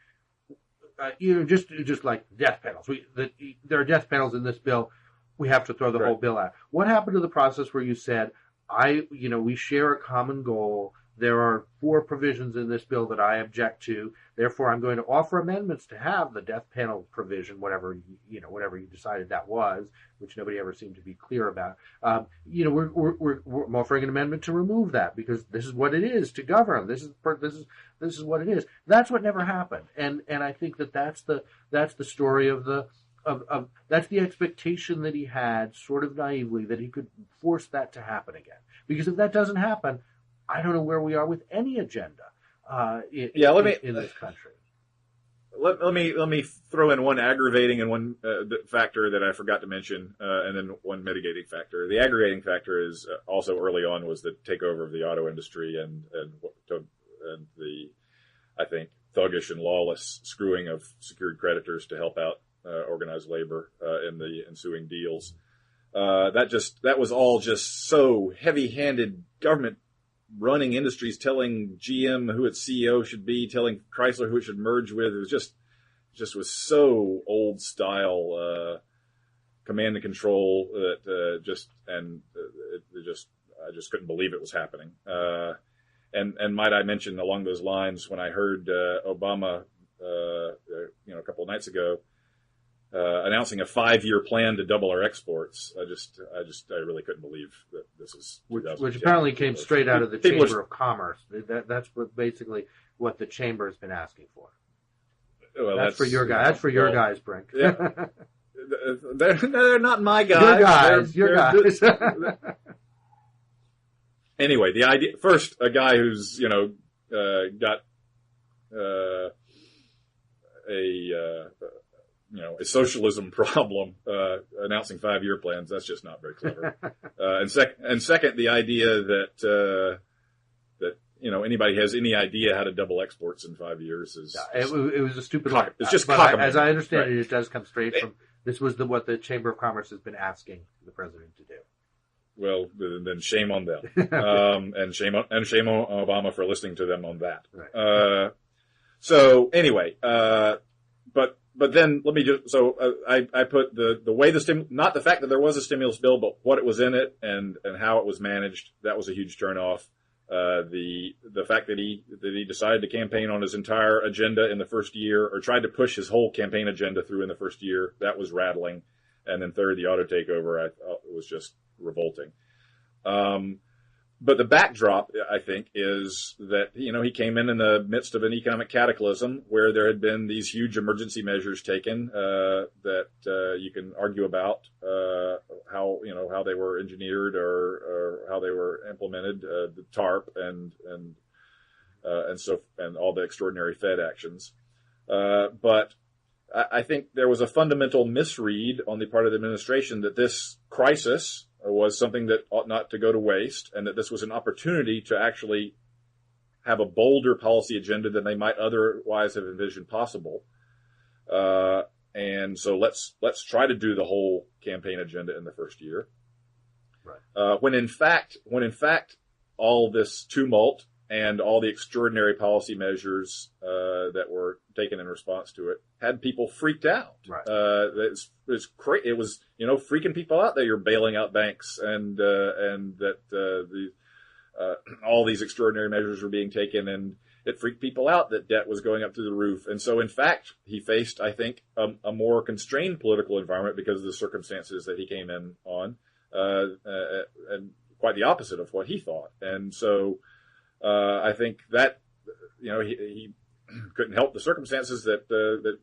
just like death panels. There are death panels in this bill. We have to throw the whole bill out. What happened to the process where you said, we share a common goal there are 4 provisions in this bill that I object to. Therefore, I'm going to offer amendments to have the death penalty provision, whatever you decided that was, which nobody ever seemed to be clear about. We're offering an amendment to remove that because this is what it is to govern. This is what it is. That's what never happened, and I think that's the story of that's the expectation that he had, sort of naively, that he could force that to happen again. Because if that doesn't happen, I don't know where we are with any agenda in this country. Let me throw in one aggravating and one factor that I forgot to mention, and then one mitigating factor. The aggravating factor is also early on was the takeover of the auto industry and the, I think, thuggish and lawless screwing of secured creditors to help out organized labor in the ensuing deals. That was all just so heavy-handed, government running industries telling GM who its CEO should be, telling Chrysler who it should merge with. It was just was so old style command and control that I just couldn't believe it was happening. And might I mention along those lines, when I heard Obama a couple of nights ago announcing a 5-year plan to double our exports, I really couldn't believe that this is which apparently came straight out of the Chamber of Commerce. That's basically what the Chamber has been asking for. Well, that's for your guys. That's for your guys, Brink. Yeah. They're not my guys. Your guys. Anyway, the idea first, a guy who's got a socialism problem announcing 5-year plans. That's just not very clever. And second, the idea that anybody has any idea how to double exports in 5 years is it was a stupid line. It's just as I understand it does come straight from this was what the Chamber of Commerce has been asking the president to do. Well, then shame on them, and shame on Obama for listening to them on that. Right. So anyway, but then let me just I put the way not the fact that there was a stimulus bill, but what it was in it and how it was managed. That was a huge turnoff. The fact that he decided to campaign on his entire agenda in the first year, or tried to push his whole campaign agenda through in the first year, that was rattling. And then third, the auto takeover, it was just revolting. But the backdrop, I think, is that, he came in the midst of an economic cataclysm where there had been these huge emergency measures taken, that, you can argue about, how they were engineered or how they were implemented, the TARP and all the extraordinary Fed actions. But I think there was a fundamental misread on the part of the administration that this crisis was something that ought not to go to waste, and that this was an opportunity to actually have a bolder policy agenda than they might otherwise have envisioned possible. And so let's try to do the whole campaign agenda in the first year. Right. When in fact, all this tumult and all the extraordinary policy measures that were taken in response to it had people freaked out. Right. It was freaking people out that you're bailing out banks and that all these extraordinary measures were being taken, and it freaked people out that debt was going up through the roof. And so in fact, he faced, I think, a more constrained political environment because of the circumstances that he came in on, and quite the opposite of what he thought. And so I think that he couldn't help the circumstances that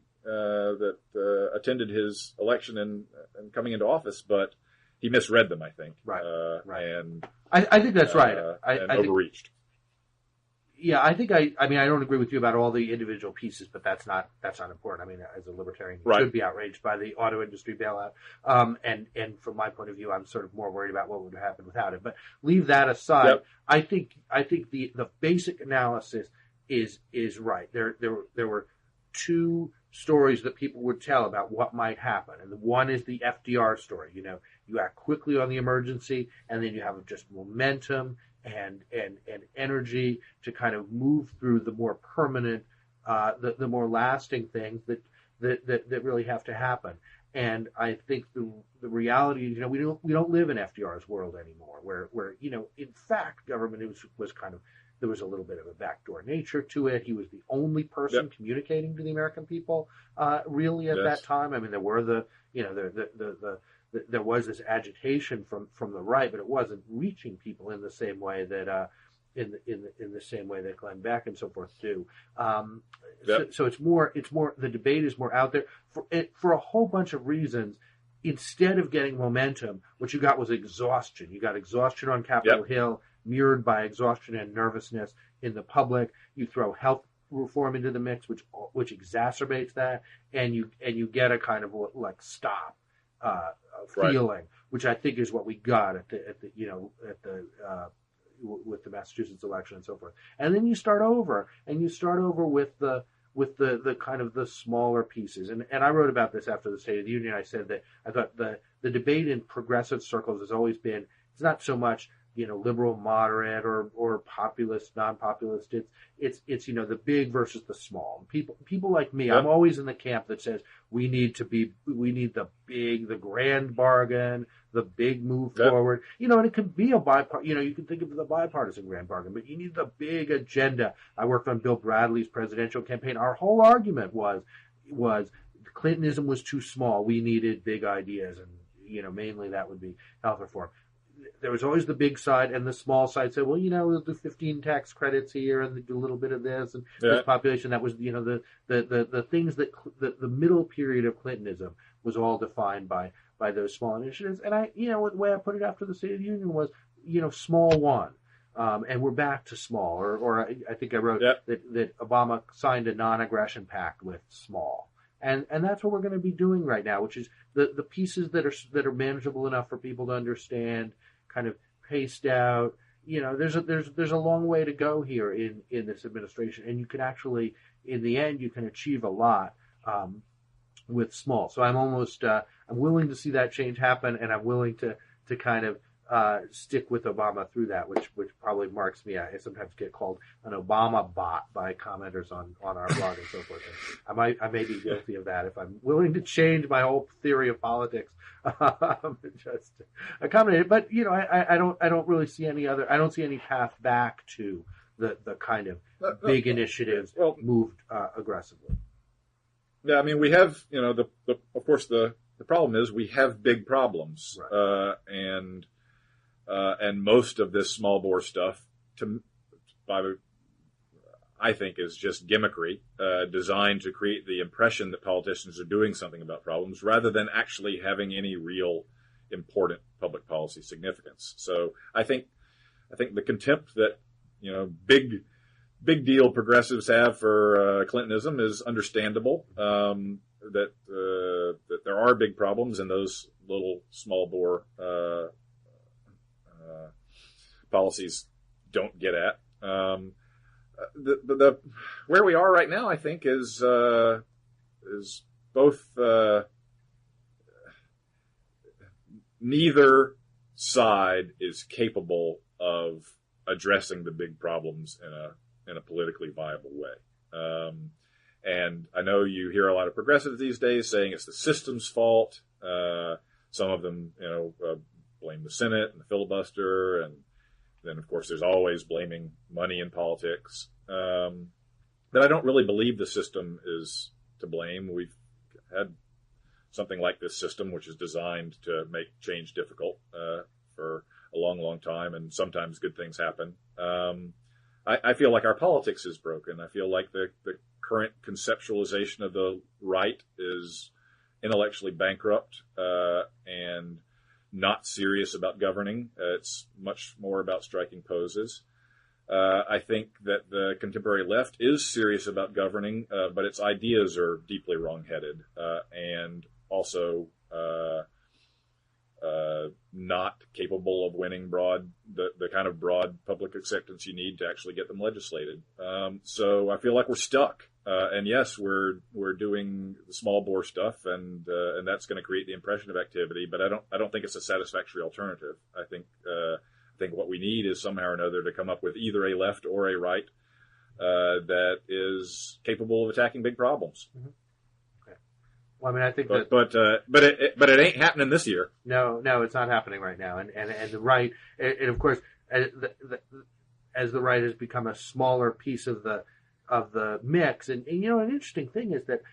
attended his election and coming into office, but he misread them, I think. Right. Right. And I think that's right. I overreached. Yeah, I think I don't agree with you about all the individual pieces, but that's not important. I mean, as a libertarian, you should be outraged by the auto industry bailout. And from my point of view, I'm sort of more worried about what would have happened without it. But leave that aside. Yep. I think the basic analysis is right. There were two stories that people would tell about what might happen, and the one is the FDR story. You act quickly on the emergency, and then you have just momentum and energy to kind of move through the more permanent, the more lasting things that really have to happen. And I think the reality is, we don't live in FDR's world anymore, where in fact government was kind of there was a little bit of a backdoor nature to it. He was the only person communicating to the American people, really at that time. I mean, there were there was this agitation from the right, but it wasn't reaching people in the same way that in the same way that Glenn Beck and so forth do. So it's more the debate is more out there for a whole bunch of reasons. Instead of getting momentum, what you got was exhaustion. You got exhaustion on Capitol Hill, mirrored by exhaustion and nervousness in the public. You throw health reform into the mix, which exacerbates that, and you get a kind of like stop feeling, which I think is what we got with the Massachusetts election and so forth. And then you start over with the kind of the smaller pieces. And I wrote about this after the State of the Union. I said that I thought the debate in progressive circles has always been, it's not so much, liberal, moderate, or populist, non-populist. It's the big versus the small. People like me, I'm always in the camp that says we need the big, the grand bargain, the big move forward. And it could be you can think of the bipartisan grand bargain, but you need the big agenda. I worked on Bill Bradley's presidential campaign. Our whole argument was Clintonism was too small. We needed big ideas, and mainly that would be health reform. There was always the big side, and the small side said, well, we'll do 15 tax credits here and do a little bit of this and this population. That was, the things that the middle period of Clintonism was all defined by those small initiatives. And the way I put it after the State of the Union was, small one. And we're back to small, or I think I wrote that Obama signed a non-aggression pact with small. And that's what we're going to be doing right now, which is the pieces that are manageable enough for people to understand, kind of paced out. There's a long way to go here in this administration, and you can actually, in the end, you can achieve a lot with small. So I'm willing to see that change happen, and I'm willing to kind of stick with Obama through that, which probably marks me. I sometimes get called an Obama bot by commenters on our blog and so forth. And I may be guilty of that if I'm willing to change my whole theory of politics. Just accommodate it. But I don't really see any other. I don't see any path back to the kind of big initiatives moved aggressively. Yeah, I mean, we have of course the problem is we have big problems, and most of this small bore stuff, I think, is just gimmickry, designed to create the impression that politicians are doing something about problems rather than actually having any real important public policy significance. So I think the contempt that big deal progressives have for Clintonism is understandable. That there are big problems, and those little small bore policies don't get at. The where we are right now, I think, is both neither side is capable of addressing the big problems in a politically viable way. And I know you hear a lot of progressives these days saying it's the system's fault. Some of them, blame the Senate and the filibuster, and then, of course, there's always blaming money in politics. But I don't really believe the system is to blame. We've had something like this system, which is designed to make change difficult for a long, long time, and sometimes good things happen. I feel like our politics is broken. I feel like the current conceptualization of the right is intellectually bankrupt and not serious about governing. It's much more about striking poses. I think that the contemporary left is serious about governing, but its ideas are deeply wrong-headed and also not capable of winning the kind of broad public acceptance you need to actually get them legislated. So I feel like we're stuck. And yes, we're doing the small bore stuff, and that's going to create the impression of activity. But I don't think it's a satisfactory alternative. I think what we need is somehow or another to come up with either a left or a right that is capable of attacking big problems. Mm-hmm. Okay. Well, I mean, I think but it ain't happening this year. No, it's not happening right now. And the right, and of course, as the right has become a smaller piece of the mix. And an interesting thing is that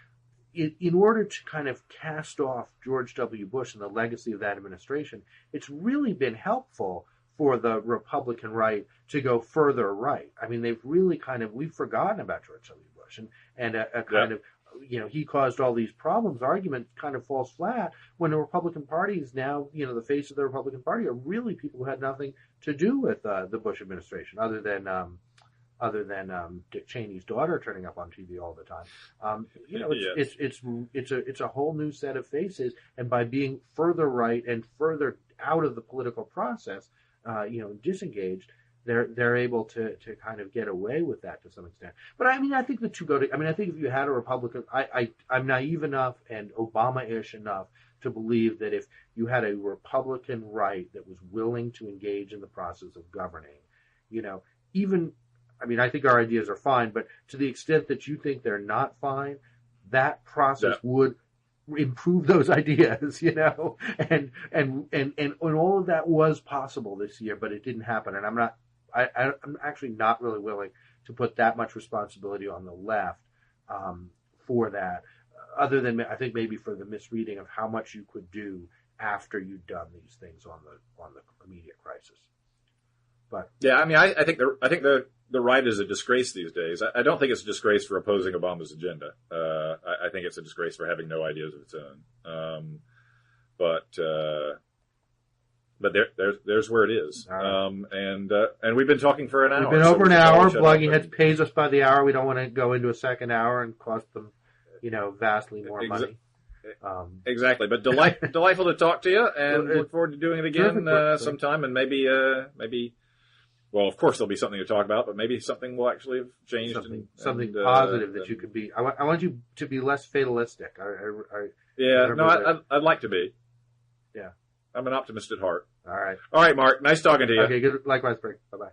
in order to kind of cast off George W. Bush and the legacy of that administration, it's really been helpful for the Republican right to go further right. I mean, they've really we've forgotten about George W. Bush and a kind of, he caused all these problems argument kind of falls flat when the Republican Party is now, the face of the Republican Party are really people who had nothing to do with the Bush administration other than Dick Cheney's daughter turning up on TV all the time. It's a whole new set of faces, and by being further right and further out of the political process, disengaged, they're able to kind of get away with that to some extent. But I think the two go to. I think if you had a Republican, I'm naive enough and Obama-ish enough to believe that if you had a Republican right that was willing to engage in the process of governing, I think our ideas are fine, but to the extent that you think they're not fine, that process would improve those ideas, and all of that was possible this year, but it didn't happen. And I'm actually not really willing to put that much responsibility on the left for that, other than I think maybe for the misreading of how much you could do after you'd done these things on the immediate crisis. But I think the right is a disgrace these days. I don't think it's a disgrace for opposing Obama's agenda. I think it's a disgrace for having no ideas of its own. But there's where it is. And we've been talking for an hour. We've been over an hour. Blogging Heads pays us by the hour. We don't want to go into a second hour and cost them, vastly more money. Exactly. But delightful to talk to you, and look forward to doing it again sometime. And maybe. Well, of course, there'll be something to talk about, but maybe something will actually have changed. Something positive that you could be. I want you to be less fatalistic. I'd like to be. Yeah. I'm an optimist at heart. All right. All right, Mark. Nice talking to you. Okay, good. Likewise, Brink. Bye-bye.